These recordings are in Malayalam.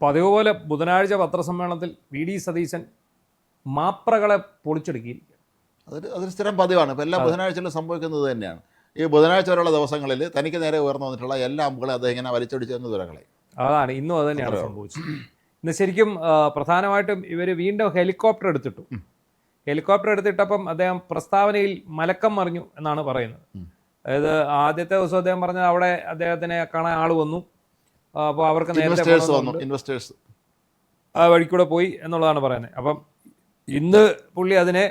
പതിവ് പോലെ ബുധനാഴ്ച പത്രസമ്മേളനത്തിൽ വി.ഡി. സതീശൻ മാപ്രകളെ പൊളിച്ചെടുക്കിയിരിക്കുക. അതൊരു സ്ഥിരം പതിവാണ്. ഇപ്പോൾ എല്ലാ ബുധനാഴ്ചയിലും സംഭവിക്കുന്നത് തന്നെയാണ്. ഈ ബുധനാഴ്ച വരെയുള്ള ദിവസങ്ങളിൽ തനിക്ക് നേരെ ഉയർന്നു വന്നിട്ടുള്ള എല്ലാ അമ്പുകളെ അദ്ദേഹം ഇങ്ങനെ വലിച്ചൊടിച്ചെന്ന് ദുരകളെ. അതാണ് ഇന്നും അത് തന്നെയാണ് സംഭവിച്ചത്. ഇന്ന് ശരിക്കും പ്രധാനമായിട്ടും ഇവർ വീണ്ടും ഹെലികോപ്റ്റർ എടുത്തിട്ടു. ഹെലികോപ്റ്റർ എടുത്തിട്ടപ്പം അദ്ദേഹം പ്രസ്താവനയിൽ മലക്കം മറിഞ്ഞു എന്നാണ് പറയുന്നത്. അതായത് ആദ്യത്തെ ദിവസം അദ്ദേഹം പറഞ്ഞത് അവിടെ അദ്ദേഹത്തിനെ കാണാൻ ആൾ വന്നു, അപ്പോൾ അവർക്ക് നേരത്തെ ഇൻവെസ്റ്റേഴ്സ് ആ വഴിക്കൂടെ പോയി എന്നുള്ളതാണ് പറയുന്നത്. അപ്പം ഇന്ന് പുള്ളി അതിനെ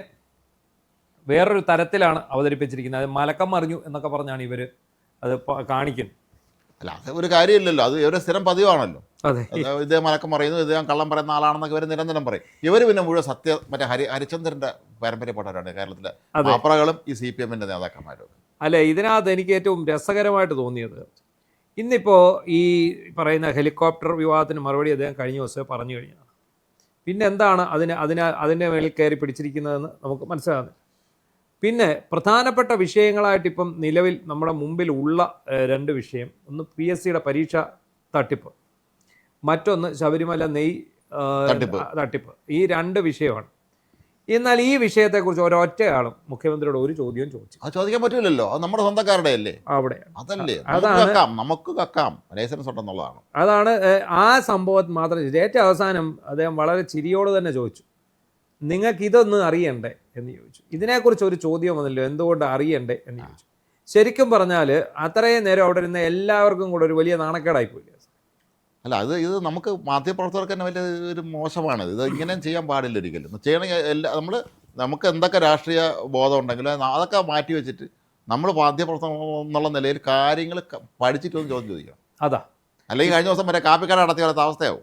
വേറൊരു തരത്തിലാണ് അവതരിപ്പിച്ചിരിക്കുന്നത്. അത് മലക്കം മറിഞ്ഞു എന്നൊക്കെ പറഞ്ഞാണ് ഇവർ അത് കാണിക്കുന്നത്. അല്ല, അത് ഒരു കാര്യമില്ലല്ലോ, അത് ഇവരെ സ്ഥിരം പതിവാണല്ലോ. അതെ, ഇദ്ദേഹം മലക്കം പറയുന്നു, ഇദ്ദേഹം കള്ളം പറയുന്ന ആളാണെന്നൊക്കെ ഇവർ നിരന്തരം പറയും. ഇവർ പിന്നെ മുഴുവൻ മറ്റേ ഹരിചന്ദ്രൻ്റെ പാരമ്പര്യപ്പെട്ടവരാണ് കേരളത്തിലെ മാപ്രകളും ഈ CPM-ൻ്റെ നേതാക്കന്മാരും. അല്ലെ, ഇതിനകത്ത് എനിക്ക് ഏറ്റവും രസകരമായിട്ട് തോന്നിയത് ഇന്നിപ്പോൾ ഈ പറയുന്ന ഹെലികോപ്റ്റർ വിവാദത്തിന് മറുപടി അദ്ദേഹം കഴിഞ്ഞ ദിവസം പറഞ്ഞു കഴിഞ്ഞാണ്. പിന്നെ എന്താണ് അതിൻ്റെ മേളിൽ കയറി പിടിച്ചിരിക്കുന്നതെന്ന് നമുക്ക് മനസ്സിലാകുന്നത്. പിന്നെ പ്രധാനപ്പെട്ട വിഷയങ്ങളായിട്ട് ഇപ്പം നിലവിൽ നമ്മുടെ മുമ്പിൽ ഉള്ള രണ്ട് വിഷയം, ഒന്ന് PSCയുടെ പരീക്ഷ തട്ടിപ്പ്, മറ്റൊന്ന് ശബരിമല നെയ് തട്ടിപ്പ്. ഈ രണ്ട് വിഷയമാണ്. എന്നാൽ ഈ വിഷയത്തെക്കുറിച്ച് ഒരൊറ്റയാളും മുഖ്യമന്ത്രിയോട് ഒരു ചോദ്യവും ചോദിച്ചു. അത് ചോദിക്കാൻ പറ്റില്ലല്ലോ, അത് നമ്മുടെ സ്വന്തക്കാരുടെ അല്ലേ. അവിടെ അതല്ലേ, നമുക്ക് കക്കാം ലൈസൻസ് ഉണ്ടെന്നുള്ളതാണ്. അതാണ് ആ സംഭവം മാത്രം. ഏറ്റവും അവസാനം അദ്ദേഹം വളരെ ചിരിയോട് തന്നെ ചോദിച്ചു, നിങ്ങൾക്ക് ഇതൊന്ന് അറിയണ്ടേ എന്ന് ചോദിച്ചു. ഇതിനെക്കുറിച്ച് ഒരു ചോദ്യം വന്നല്ലോ, എന്തുകൊണ്ട് അറിയണ്ടേ എന്ന് ചോദിച്ചു. ശരിക്കും പറഞ്ഞാൽ അത്രയും നേരം അവിടെ ഇരുന്ന എല്ലാവർക്കും കൂടെ ഒരു വലിയ നാണക്കേടായിപ്പോയില്ല. അല്ല, ഇത് നമുക്ക് മാധ്യമപ്രവർത്തകർക്ക് തന്നെ വലിയ ഒരു മോശമാണ്. ഇത് ഇങ്ങനെ ചെയ്യാൻ പാടില്ല ഒരിക്കലും. ചെയ്യണമെങ്കിൽ നമുക്ക് എന്തൊക്കെ രാഷ്ട്രീയ ബോധം ഉണ്ടെങ്കിലും അതൊക്കെ മാറ്റി വെച്ചിട്ട് നമ്മൾ മാധ്യമപ്രവർത്തനം എന്നുള്ള നിലയിൽ കാര്യങ്ങൾ പഠിച്ചിട്ടൊന്ന് ചോദിക്കണം. അതാ, അല്ലെങ്കിൽ കഴിഞ്ഞ ദിവസം വരെ കാപ്പിക്കട നടത്തിയ പോലത്തെ അവസ്ഥയാവും.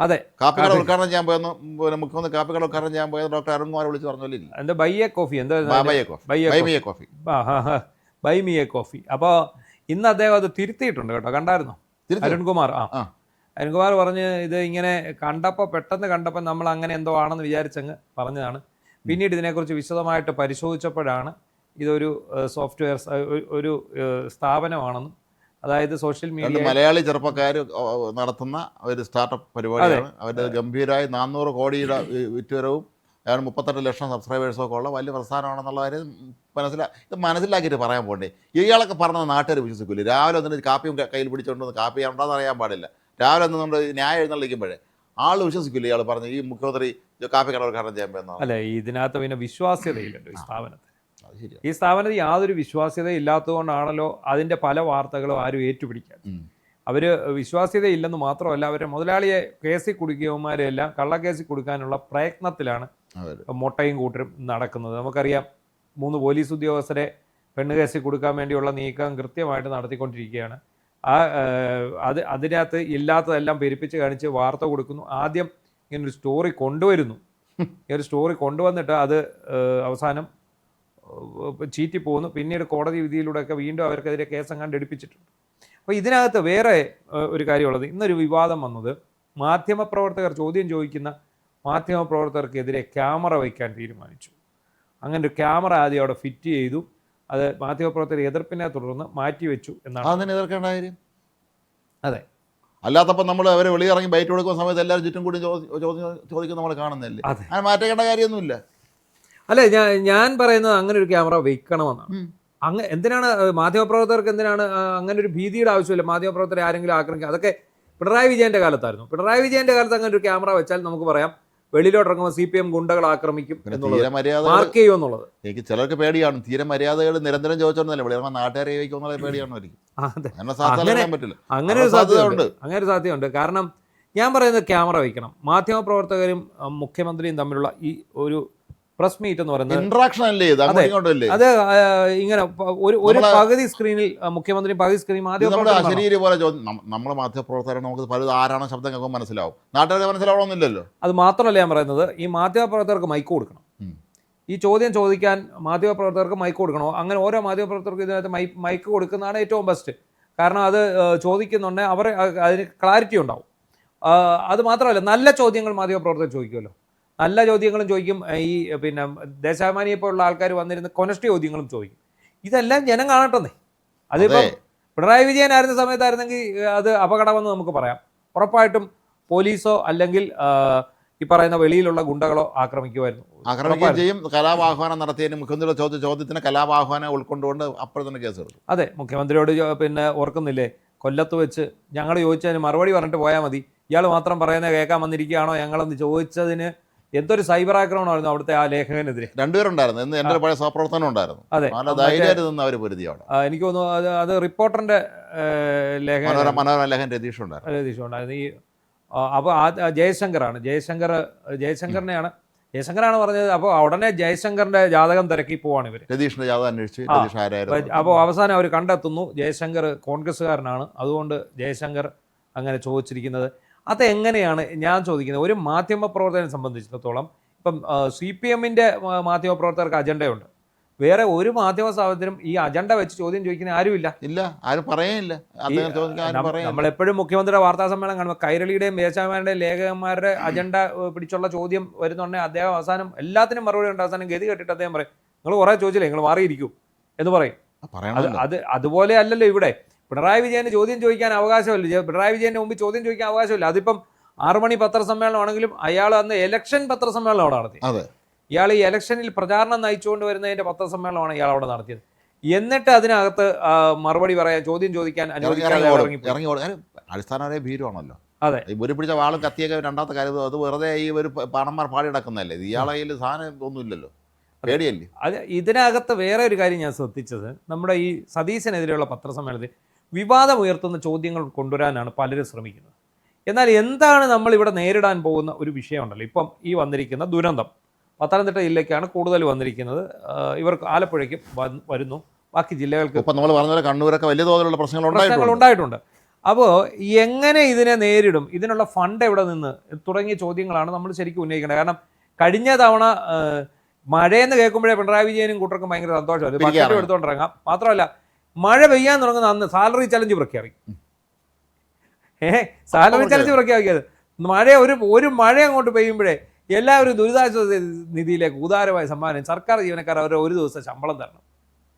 അതെ, കാപ്പിക്കട ഉദ്ഘാടനം ചെയ്യാൻ പോയെന്ന് മുഖ്യമന്ത്രി കാപ്പിക്കട ഉദ്ഘാടനം ചെയ്യാൻ പോയത് ഡോക്ടർ അരുൺകുമാർ വിളിച്ച് പറഞ്ഞില്ല, എന്താ ബൈയെ കോഫി, എന്താ ബൈമിയെ കോഫി. അപ്പോൾ ഇന്ന് അദ്ദേഹം അത് തിരുത്തിയിട്ടുണ്ട് കേട്ടോ, കണ്ടായിരുന്നോ അരുൺകുമാർ? അരുൺകുമാർ പറഞ്ഞ് ഇത് ഇങ്ങനെ പെട്ടെന്ന് കണ്ടപ്പോൾ നമ്മൾ അങ്ങനെ എന്തോ ആണെന്ന് വിചാരിച്ചങ്ങ് പറഞ്ഞതാണ്. പിന്നീട് ഇതിനെക്കുറിച്ച് വിശദമായിട്ട് പരിശോധിച്ചപ്പോഴാണ് ഇതൊരു സോഫ്റ്റ്വെയർ ഒരു സ്ഥാപനമാണെന്നും, അതായത് സോഷ്യൽ മീഡിയ മലയാളി ചെറുപ്പക്കാർ നടത്തുന്ന ഒരു സ്റ്റാർട്ടപ്പ് പരിപാടിയാണ്. അവരുടെ ഗംഭീരമായി 400 കോടിയുടെ വിറ്റുവരവും 38 ലക്ഷം സബ്സ്ക്രൈബേഴ്സൊക്കെ ഉള്ള വലിയ പ്രസ്ഥാനമാണെന്നുള്ള കാര്യം മനസ്സിലാക്കിയിട്ട് പറയാൻ പോകണ്ടേ. ഇയാളൊക്കെ പറഞ്ഞത് നാട്ടുകാർ വിശ്വസിക്കില്ല. രാവിലെ ഒന്നിട്ട് കാപ്പിയും കയ്യിൽ പിടിച്ചുകൊണ്ടൊന്ന് കാപ്പി ചെയ്യാനുണ്ടെന്ന് അറിയാൻ പാടില്ല. രാവിലെ ഒന്ന് നമ്മൾ ന്യായം എഴുന്നള്ളിക്കുമ്പോഴേ ആൾ വിശ്വസിക്കില്ല. ഇയാൾ പറഞ്ഞു ഈ മുഖ്യമന്ത്രി കാപ്പി കട ഉദ്ഘാടനം ചെയ്യാൻ പറ്റുന്ന. അല്ല, ഇതിനകത്ത് പിന്നെ വിശ്വാസ്യതയില്ലല്ലോ ഈ സ്ഥാപനത്തിൽ. ഈ സ്ഥാപനത്തിൽ യാതൊരു വിശ്വാസ്യത ഇല്ലാത്തതുകൊണ്ടാണല്ലോ അതിൻ്റെ പല വാർത്തകളും ആരും ഏറ്റുപിടിക്കാൻ. അവർ വിശ്വാസ്യതയില്ലെന്ന് മാത്രമല്ല, അവരെ മുതലാളിയെ കേസിൽ കുടുക്കിയവന്മാരെല്ലാം കള്ളക്കേസിൽ കൊടുക്കാനുള്ള പ്രയത്നത്തിലാണ് മൊട്ടയും കൂട്ടരും നടക്കുന്നത്. നമുക്കറിയാം, 3 പോലീസ് ഉദ്യോഗസ്ഥരെ പെണ്ണുകേസിൽ കൊടുക്കാൻ വേണ്ടിയുള്ള നീക്കം കൃത്യമായിട്ട് നടത്തിക്കൊണ്ടിരിക്കുകയാണ്. അതിനകത്ത് ഇല്ലാത്തതെല്ലാം പെരുപ്പിച്ച് കാണിച്ച് വാർത്ത കൊടുക്കുന്നു. ആദ്യം ഇങ്ങനൊരു സ്റ്റോറി കൊണ്ടുവരുന്നു. ഈ ഒരു സ്റ്റോറി കൊണ്ടുവന്നിട്ട് അത് അവസാനം ചീറ്റി പോകുന്നു. പിന്നീട് കോടതി വിധിയിലൂടെയൊക്കെ വീണ്ടും അവർക്കെതിരെ കേസെങ്ങാണ്ട് എടുപ്പിച്ചിട്ടുണ്ട്. അപ്പോൾ ഇതിനകത്ത് വേറെ ഒരു കാര്യമുള്ളത്, ഇന്നൊരു വിവാദം വന്നത് മാധ്യമപ്രവർത്തകർ ചോദ്യം ചോദിക്കുന്ന മാധ്യമപ്രവർത്തകർക്കെതിരെ ക്യാമറ വയ്ക്കാൻ തീരുമാനിച്ചു. അങ്ങനെ ഒരു ക്യാമറ ആദ്യം അവിടെ ഫിറ്റ് ചെയ്തു. അത് മാധ്യമപ്രവർത്തകർ എതിർപ്പിനെ തുടർന്ന് മാറ്റിവെച്ചു എന്നാണ്. അതിന് എതിർക്കേണ്ട കാര്യം. അതെ, അല്ലാത്തപ്പോൾ നമ്മൾ അവരെ വെളിയിറങ്ങി ബൈറ്റ് കൊടുക്കുന്ന സമയത്ത് എല്ലാവരും ചുറ്റും കൂടി ചോദിക്കുന്ന നമ്മൾ കാണുന്നില്ലേ. അങ്ങനെ മാറ്റേണ്ട കാര്യമൊന്നുമില്ല. അല്ലേ, ഞാൻ പറയുന്നത് അങ്ങനെ ഒരു ക്യാമറ വെക്കണമെന്നാണ്. എന്തിനാണ് മാധ്യമപ്രവർത്തകർക്ക് അങ്ങനെ ഒരു ഭീതിയുടെ ആവശ്യമില്ല. മാധ്യമപ്രവർത്തകരെ ആരെങ്കിലും ആക്രമിക്കുക, അതൊക്കെ പിണറായി വിജയൻ്റെ കാലത്തായിരുന്നു. പിണറായി വിജയൻ്റെ കാലത്ത് അങ്ങനെ ഒരു ക്യാമറ വെച്ചാൽ നമുക്ക് പറയാം വെളിയിലോട്ട് ഇറങ്ങുമ്പോൾ CPM ഗുണ്ടകൾ ആക്രമിക്കും മാർക്ക് ചെയ്യുമെന്നുള്ളത്. എനിക്ക് ചിലർക്ക് പേടിയാണ്. തീരെ മര്യാദകൾ നിരന്തരം ചോദിച്ചോണ്ടല്ലേ വെളിയിറങ്ങുമ്പോൾ നാട്ടുകാരെ ചോദിക്കുന്നുള്ള പേടിയാണ്. അങ്ങനെ ഒരു സാധ്യതയുണ്ട്. കാരണം ഞാൻ പറയുന്നത് ക്യാമറ വയ്ക്കണം. മാധ്യമപ്രവർത്തകരും മുഖ്യമന്ത്രിയും തമ്മിലുള്ള ഈ ഒരു പ്രസ് മീറ്റ് എന്ന് പറയുന്നത് ഇന്ററാക്ഷൻ അല്ലേ? അത് ഇങ്ങനെ ഒരു പകുതി സ്ക്രീനിൽ മുഖ്യമന്ത്രി, പകുതി സ്ക്രീൻ മാധ്യമപ്രവർത്തകർ പോലെ നമ്മൾ മാധ്യമപ്രവർത്തകർ നമുക്ക് പലത് ആരാണോ ശബ്ദം കേൾക്കുമ്പോൾ മനസ്സിലാവും. നാട്ടുകാർക്ക് മനസ്സിലാവണമെന്നില്ലല്ലോ. അത് മാത്രമല്ല ഞാൻ പറയുന്നത്, ഈ മാധ്യമപ്രവർത്തകർക്ക് മൈക്ക് കൊടുക്കണം. ഈ ചോദ്യം ചോദിക്കാൻ മാധ്യമപ്രവർത്തകർക്ക് മൈക്ക് കൊടുക്കണോ? അങ്ങനെ ഓരോ മാധ്യമപ്രവർത്തകർക്ക് ഇതിനകത്ത് മൈക്ക് കൊടുക്കുന്നതാണ് ഏറ്റവും ബെസ്റ്റ്. കാരണം അത് ചോദിക്കുന്നുണ്ടെങ്കിൽ അവർ അതിന് ക്ലാരിറ്റി ഉണ്ടാവും. അത് മാത്രമല്ല, നല്ല ചോദ്യങ്ങൾ മാധ്യമപ്രവർത്തകർ ചോദിക്കുമല്ലോ. നല്ല ചോദ്യങ്ങളും ചോദിക്കും. ഈ പിന്നെ ദേശാഭിമാനിയെ പോലുള്ള ആൾക്കാർ വന്നിരുന്ന കൊനസ്റ്റ് ചോദ്യങ്ങളും ചോദിക്കും. ഇതെല്ലാം ജനം കാണട്ടെന്നേ. അതിപ്പം പിണറായി വിജയൻ ആയിരുന്ന സമയത്തായിരുന്നെങ്കിൽ അത് അപകടമെന്ന് നമുക്ക് പറയാം. ഉറപ്പായിട്ടും പോലീസോ അല്ലെങ്കിൽ ഈ പറയുന്ന വെളിയിലുള്ള ഗുണ്ടകളോ ആക്രമിക്കുമായിരുന്നു. ആക്രമിക്കുകയും ചെയ്യും. കലാപാഹ്വാനം നടത്തിയതിന് മുഖ്യമന്ത്രിയുടെ ചോദ്യത്തിന് കലാപാഹ്വാനം ഉൾക്കൊണ്ടുകൊണ്ട് അപ്പോൾ തന്നെ കേസെടുത്തു. അതെ, മുഖ്യമന്ത്രിയോട് പിന്നെ ഓർക്കുന്നില്ലേ, കൊല്ലത്ത് വെച്ച് ഞങ്ങൾ ചോദിച്ചതിന് മറുപടി പറഞ്ഞിട്ട് പോയാൽ മതി, ഇയാൾ മാത്രം പറയുന്നത് കേൾക്കാൻ വന്നിരിക്കുകയാണോ ഞങ്ങളെന്ന് ചോദിച്ചതിന് എന്തൊരു സൈബർ ആക്രമണമായിരുന്നു അവിടുത്തെ ആ ലേഖകനെതിരെ. രണ്ടുപേരുണ്ടായിരുന്നു. ഇന്ന് എൻ്റെ പഴയ സഹപ്രവർത്തനം ഉണ്ടായിരുന്നു. അതെ, ധൈര്യമായിട്ട് നിന്ന് അവർ പൊരുതി അവിടെ. എനിക്ക് തോന്നുന്നു അത് റിപ്പോർട്ടറിന്റെ ലേഖകൻ മനോരമ ലേഖകൻ രതീഷ് ഉണ്ടായിരുന്നു. ഈ അപ്പോൾ ജയശങ്കറാണ് ജയശങ്കറാണ് പറഞ്ഞത്. അപ്പോൾ ഉടനെ ജയശങ്കറിന്റെ ജാതകം തിരക്കി പോവാണ് ഇവർ. രതീഷിന്റെ ജാതകം അന്വേഷിച്ച് രതീഷ് ആരായിരുന്നു. അപ്പോൾ അവസാനം അവർ കണ്ടെത്തുന്നു ജയശങ്കർ കോൺഗ്രസ്സുകാരനാണ്, അതുകൊണ്ട് ജയശങ്കർ അങ്ങനെ ചോദിച്ചിരിക്കുന്നത്. അതെങ്ങനെയാണ് ഞാൻ ചോദിക്കുന്നത്. ഒരു മാധ്യമപ്രവർത്തകനെ സംബന്ധിച്ചിടത്തോളം ഇപ്പം CPM-ന്റെ മാധ്യമപ്രവർത്തകർക്ക് അജണ്ടയുണ്ട്. വേറെ ഒരു മാധ്യമ സ്ഥാപനത്തിനും ഈ അജണ്ട വെച്ച് ചോദ്യം ചോദിക്കുന്ന ആരുമില്ല. ആരും പറയില്ല. നമ്മളെപ്പോഴും മുഖ്യമന്ത്രിയുടെ വാർത്താ സമ്മേളനം കാണുമ്പോൾ കൈരളിയുടെയും ദേശാഭിമാനിയുടെയും ലേഖകന്മാരുടെ അജണ്ട പിടിച്ചുള്ള ചോദ്യം വരുന്നുണ്ടെങ്കിൽ അദ്ദേഹം അവസാനം എല്ലാത്തിനും മറുപടി ഉണ്ട്. അവസാനം ഗതി കെട്ടിട്ട് അദ്ദേഹം പറയും, നിങ്ങൾ കുറേ ചോദിച്ചില്ലേ, നിങ്ങൾ മാറിയിരിക്കൂ എന്ന് പറയും. അതുപോലെ അല്ലല്ലോ ഇവിടെ. പിണറായി വിജയന് ചോദ്യം ചോദിക്കാൻ അവകാശമില്ല. പിണറായി വിജയന്റെ മുമ്പ് ചോദ്യം ചോദിക്കാൻ അവകാശമില്ല. അതിപ്പം 6 മണി പത്രസമ്മേളനമാണെങ്കിലും അയാൾ അന്ന് ഇലക്ഷൻ പത്രസമ്മേളനം അവിടെ നടത്തി. ഇയാൾ ഈ ഇലക്ഷനിൽ പ്രചാരണം നയിച്ചുകൊണ്ട് വരുന്നതിന്റെ പത്രസമ്മേളനമാണ് ഇയാൾ അവിടെ നടത്തിയത്. എന്നിട്ട് അതിനകത്ത് മറുപടി പറയാൻ, ചോദ്യം ചോദിക്കാൻ അടിസ്ഥാനപരമായ ഭീരുവാണല്ലോ. അതെ, ഒരു പിടിച്ച വാളും കത്തിയൊക്കെ രണ്ടാമത്തെ കാര്യം. അത് വെറുതെ ഈ ഒരു പാണന്മാർ പാടി നടക്കുന്നതല്ലേ. ഇയാളെ സാധനം ഒന്നുമില്ലല്ലോ, പേടിയല്ലേ. അത് ഇതിനകത്ത് വേറെ ഒരു കാര്യം ഞാൻ ശ്രദ്ധിച്ചത്, നമ്മുടെ ഈ സതീശനെതിരെയുള്ള പത്രസമ്മേളനത്തിൽ വിവാദമുയർത്തുന്ന ചോദ്യങ്ങൾ കൊണ്ടുവരാനാണ് പലരും ശ്രമിക്കുന്നത്. എന്നാൽ എന്താണ് നമ്മൾ ഇവിടെ നേരിടാൻ പോകുന്ന ഒരു വിഷയമുണ്ടല്ലോ. ഇപ്പം ഈ വന്നിരിക്കുന്ന ദുരന്തം പത്തനംതിട്ട ജില്ലയ്ക്കാണ് കൂടുതൽ വന്നിരിക്കുന്നത്. ഇവർക്ക് ആലപ്പുഴയ്ക്കും വരുന്നു, ബാക്കി ജില്ലകൾക്ക് ഇപ്പം നമ്മൾ പറഞ്ഞ കണ്ണൂരൊക്കെ വലിയ തോതിലുള്ള പ്രശ്നങ്ങൾ ഉണ്ടായിട്ടുണ്ട്. അപ്പോൾ എങ്ങനെ ഇതിനെ നേരിടും, ഇതിനുള്ള ഫണ്ട് എവിടെ നിന്ന് തുടങ്ങിയ ചോദ്യങ്ങളാണ് നമ്മൾ ശരിക്കും ഉന്നയിക്കേണ്ടത്. കാരണം കഴിഞ്ഞ തവണ മഴയെന്ന് കേൾക്കുമ്പോഴേ പിണറായി വിജയനും കൂട്ടർക്കും ഭയങ്കര സന്തോഷമായിരുന്നു, ബക്കറ്റ് എടുത്തുകൊണ്ടിറങ്ങാം. മാത്രമല്ല മഴ പെയ്യാൻ തുടങ്ങുന്ന അന്ന് സാലറി ചലഞ്ച് പ്രഖ്യാപിക്കും. സാലറി ചലഞ്ച് പ്രഖ്യാപിക്കാതെ ഒരു മഴ അങ്ങോട്ട് പെയ്യുമ്പോഴേ എല്ലാവരും ദുരിതാശ്വാസ നിധിയിലേക്ക് ഉദാരമായ സമ്മാനം സർക്കാർ ജീവനക്കാർ അവരുടെ ഒരു ദിവസം ശമ്പളം തരണം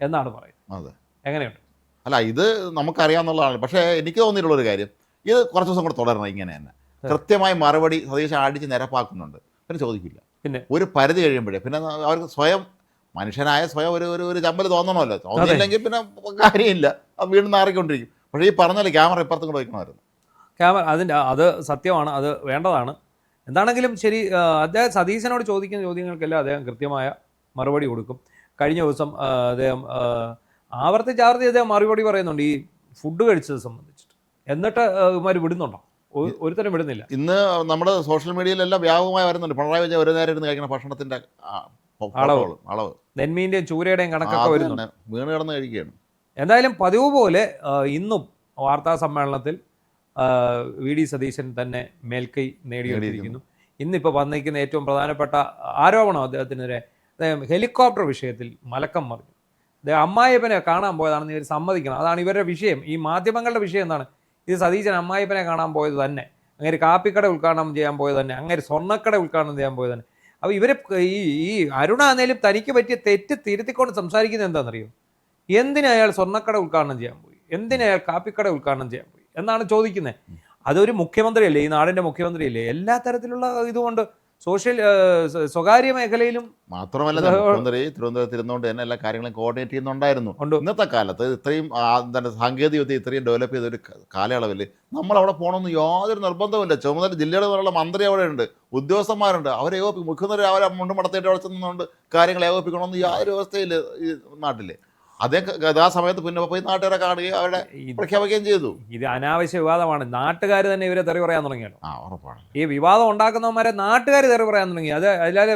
എന്നാണ് പറയുന്നത്. എങ്ങനെയുണ്ട്? അല്ല, ഇത് നമുക്കറിയാവുന്നതാണ്. പക്ഷേ എനിക്ക് തോന്നിയിട്ടുള്ളൊരു കാര്യം, ഇത് കുറച്ച് ദിവസം കൂടെ തുടരണം. ഇങ്ങനെ തന്നെ കൃത്യമായി മറുപടി സതീശൻ അടിച്ച് നിരപ്പാക്കുന്നുണ്ട്. പിന്നെ ചോദിക്കില്ല. പിന്നെ ഒരു പരിധി കഴിയുമ്പോഴേ പിന്നെ അവർക്ക് സ്വയം മനുഷ്യനായ സ്വയം ഒരു ചമ്പൽ തോന്നണമല്ലോ. തോന്നിയില്ലെങ്കിൽ പിന്നെ കാര്യമില്ല, അത് വീണ്ടും നാറിക്കൊണ്ടിരിക്കും. പക്ഷേ ഈ പറഞ്ഞാൽ ക്യാമറ ഇപ്പുറത്തും കൂടെ വയ്ക്കണമായിരുന്നു. അത് സത്യമാണ്, അത് വേണ്ടതാണ്. എന്താണെങ്കിലും ശരി, അദ്ദേഹം സതീശനോട് ചോദിക്കുന്ന ചോദ്യങ്ങൾക്കെല്ലാം അദ്ദേഹം കൃത്യമായ മറുപടി കൊടുക്കും. കഴിഞ്ഞ ദിവസം അദ്ദേഹം ആവർത്തിച്ച് അദ്ദേഹം മറുപടി പറയുന്നുണ്ട് ഈ ഫുഡ് കഴിച്ചത് സംബന്ധിച്ചിട്ട്. എന്നിട്ട് ഇവന്മാർ വിടുന്നുണ്ടോ? ഒരുത്തരം വിടുന്നില്ല. ഇന്ന് നമ്മുടെ സോഷ്യൽ മീഡിയയിലെല്ലാം വ്യാപകമായി വരുന്നുണ്ട്. പിണറായി വിജയൻ ഒരു നേരം ഇരുന്ന് കഴിക്കുന്ന ഭക്ഷണത്തിന്റെ അളവ് നെന്മീൻ്റെയും ചൂരയുടെയും കണക്കൊക്കെ വരുന്നുണ്ട്. വീണ് കിടന്ന് കഴിക്കുകയാണ്. എന്തായാലും പതിവ് പോലെ ഇന്നും വാർത്താ സമ്മേളനത്തിൽ VD സതീശൻ തന്നെ മേൽക്കൈ നേടിയെടുത്തിരിക്കുന്നു. ഇന്നിപ്പോൾ വന്നിരിക്കുന്ന ഏറ്റവും പ്രധാനപ്പെട്ട ആരോപണം അദ്ദേഹത്തിനെതിരെ, അദ്ദേഹം ഹെലികോപ്റ്റർ വിഷയത്തിൽ മലക്കം മറിഞ്ഞു. അദ്ദേഹം അമ്മായിയപ്പനെ കാണാൻ പോയതാണെന്ന് ഇവർ സമ്മതിക്കണം. അതാണ് ഇവരുടെ വിഷയം. ഈ മാധ്യമങ്ങളുടെ വിഷയം എന്താണ്? ഇത് സതീശൻ അമ്മായിയപ്പനെ കാണാൻ പോയത് തന്നെ, അങ്ങനെ കാപ്പിക്കട ഉദ്ഘാടനം ചെയ്യാൻ പോയത് തന്നെ, അങ്ങനെ സ്വർണ്ണക്കട ഉദ്ഘാടനം ചെയ്യാൻ പോയത് തന്നെ. അപ്പോൾ ഇവർ ഈ അരുണ ആണെങ്കിലും തനിക്ക് പറ്റിയ തെറ്റ് തിരുത്തിക്കൊണ്ട് സംസാരിക്കുന്നത് എന്താണെന്നറിയോ? എന്തിനാ അയാൾ സ്വർണ്ണക്കട ഉദ്ഘാടനം ചെയ്യാൻ പോയി, എന്തിനാ അയാൾ കാപ്പിക്കട ഉദ്ഘാടനം ചെയ്യാൻ പോയി എന്നാണ് ചോദിക്കുന്നത്. അതൊരു മുഖ്യമന്ത്രിയല്ലേ, ഈ നാടിൻ്റെ മുഖ്യമന്ത്രിയല്ലേ. എല്ലാ തരത്തിലുള്ള ഇതുകൊണ്ട് സ്വകാര്യ മേഖലയിലും മാത്രമല്ല മുഖ്യമന്ത്രി തിരുവനന്തപുരത്ത് ഇരുന്നുകൊണ്ട് തന്നെ എല്ലാ കാര്യങ്ങളും കോർഡിനേറ്റ് ചെയ്യുന്നുണ്ടായിരുന്നു. ഇന്നത്തെ കാലത്ത് ഇത്രയും സാങ്കേതിക വിദ്യ ഇത്രയും ഡെവലപ്പ് ചെയ്തൊരു കാലയളവിൽ നമ്മളവിടെ പോകണമെന്ന് യാതൊരു നിർബന്ധമില്ല. ചുമതല ജില്ലയുടെ നിന്നുള്ള മന്ത്രി അവിടെ ഉണ്ട്, ഉദ്യോഗസ്ഥന്മാരുണ്ട്. അവരെ മുഖ്യമന്ത്രി അവരെ മുണ്ടും മടത്തേറ്റ് അവിടെ ചെന്നുകൊണ്ട് കാര്യങ്ങൾ ഏകോപിപ്പിക്കണമെന്ന് യാതൊരു വ്യവസ്ഥയില്ല ഈ നാട്ടിൽ. അതേ സമയത്ത് പിന്നെ പോയി നാട്ടുകാരെ കാണുകയും അവരുടെ പ്രഖ്യാപിക്കുകയും ചെയ്തു. ഇത് അനാവശ്യ വിവാദമാണ്. നാട്ടുകാർ തന്നെ ഇവരെ തെറി പറയാൻ തുടങ്ങിയല്ലോ. ഉറപ്പാണ്. ഈ വിവാദം ഉണ്ടാക്കുന്നവന്മാരെ നാട്ടുകാർ തെറി പറയാൻ തുടങ്ങി. അല്ലാതെ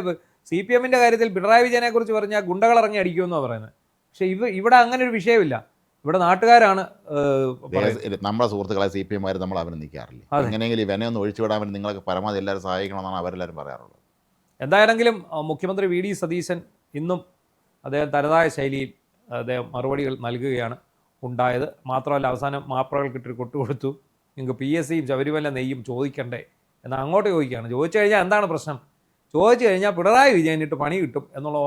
CPM-ന്റെ കാര്യത്തിൽ പിണറായി വിജയനെ കുറിച്ച് പറഞ്ഞാൽ ഗുണ്ടകൾ ഇറങ്ങി അടിക്കുമെന്നാണ് പറയുന്നത്. പക്ഷെ ഇവിടെ അങ്ങനെ ഒരു വിഷയമില്ല. ഇവിടെ നാട്ടുകാരാണ്. നമ്മുടെ സുഹൃത്തുക്കളെ CPM-മാർ നമ്മൾ അഭിനന്ദിക്കാറില്ല. എങ്ങനെയെങ്കിലും ഇവനെ ഒന്ന് ഒഴിച്ചുവിടാൻ വേണ്ടി നിങ്ങളൊക്കെ പരമാവധി എല്ലാവരും സഹായിക്കണമെന്നാണ് അവരെല്ലാവരും പറയാറുള്ളത്. എന്തായാലെങ്കിലും മുഖ്യമന്ത്രി VD സതീശൻ ഇന്നും അദ്ദേഹം തനതായ ശൈലിയിൽ അദ്ദേഹം മറുപടികൾ നൽകുകയാണ് ഉണ്ടായത്. മാത്രമല്ല അവസാനം മാപ്രകൾക്കിട്ട് കൊട്ടുകൊടുത്തു, നിങ്ങൾക്ക് PSCയും ശബരിമല നെയ്യും ചോദിക്കണ്ടേ എന്ന് അങ്ങോട്ട് ചോദിക്കുകയാണ്. ചോദിച്ചു കഴിഞ്ഞാൽ എന്താണ് പ്രശ്നം? ചോദിച്ചു കഴിഞ്ഞാൽ പിണറായി വിജയനിട്ട് പണി കിട്ടും എന്നുള്ള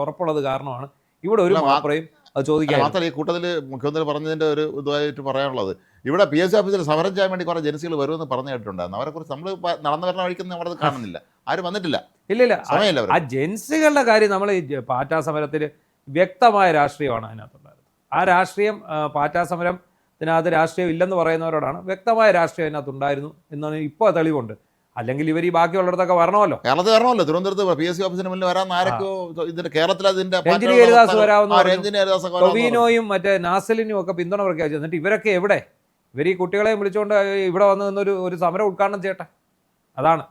ഉറപ്പുള്ളത് കാരണമാണ് ഇവിടെ ഒരു മാപ്രയും അത് ചോദിക്കാൻ. മാത്രമല്ല ഈ കൂട്ടത്തിൽ മുഖ്യമന്ത്രി പറഞ്ഞതിൻ്റെ ഒരു ഇതായിട്ട് പറയാനുള്ളത്, ഇവിടെ PSC ഓഫീസിൽ സമരം ചെയ്യാൻ വേണ്ടി കുറേ ജനസികൾ വരുമെന്ന് പറഞ്ഞു കേട്ടിട്ടുണ്ടായിരുന്നു. അവരെക്കുറിച്ച് നമ്മൾ നടന്നു വരുന്ന വഴിക്ക് നമ്മളത് കാണുന്നില്ല, ആരും വന്നിട്ടില്ല, ഇല്ല സമയമില്ല ആ ജെൻസികളുടെ കാര്യം നമ്മൾ ഈ പാറ്റാ സമരത്തിൽ വ്യക്തമായ രാഷ്ട്രീയമാണ് അതിനകത്തുണ്ടായിരുന്നത്. ആ രാഷ്ട്രീയം പാറ്റാ സമരത്തിനകത്ത് രാഷ്ട്രീയം ഇല്ലെന്ന് പറയുന്നവരോടാണ്. വ്യക്തമായ രാഷ്ട്രീയം അതിനകത്തുണ്ടായിരുന്നു എന്നാണ് ഇപ്പോൾ തെളിവുണ്ട്. അല്ലെങ്കിൽ ഇവർ ഈ ബാക്കിയുള്ളിടത്തൊക്കെ വരണമല്ലോ, കേരളത്തിൽ വരണമല്ലോ. തിരുവനന്തപുരത്ത് PSC ഓഫീസിന് മുന്നിൽ വരാൻ ആരൊക്കെയോ ഇതിന്റെ കേരളത്തിൽ അതിന്റെ രഞ്ജിനി ഹരിദാസ് വരാമെന്ന് പറഞ്ഞു. രഞ്ജിനി ഹരിദാസൊക്കെ ടൊവിനോയും മറ്റേ നാസലിനും ഒക്കെ പിന്തുണ പ്രഖ്യാപിച്ചു. എന്നിട്ട് ഇവരൊക്കെ എവിടെ? ഇവർ ഈ കുട്ടികളെയും വിളിച്ചുകൊണ്ട് ഇവിടെ വന്ന് നിന്നൊരു സമരം ഉദ്ഘാടനം ചെയ്യട്ടെ. അതാണ്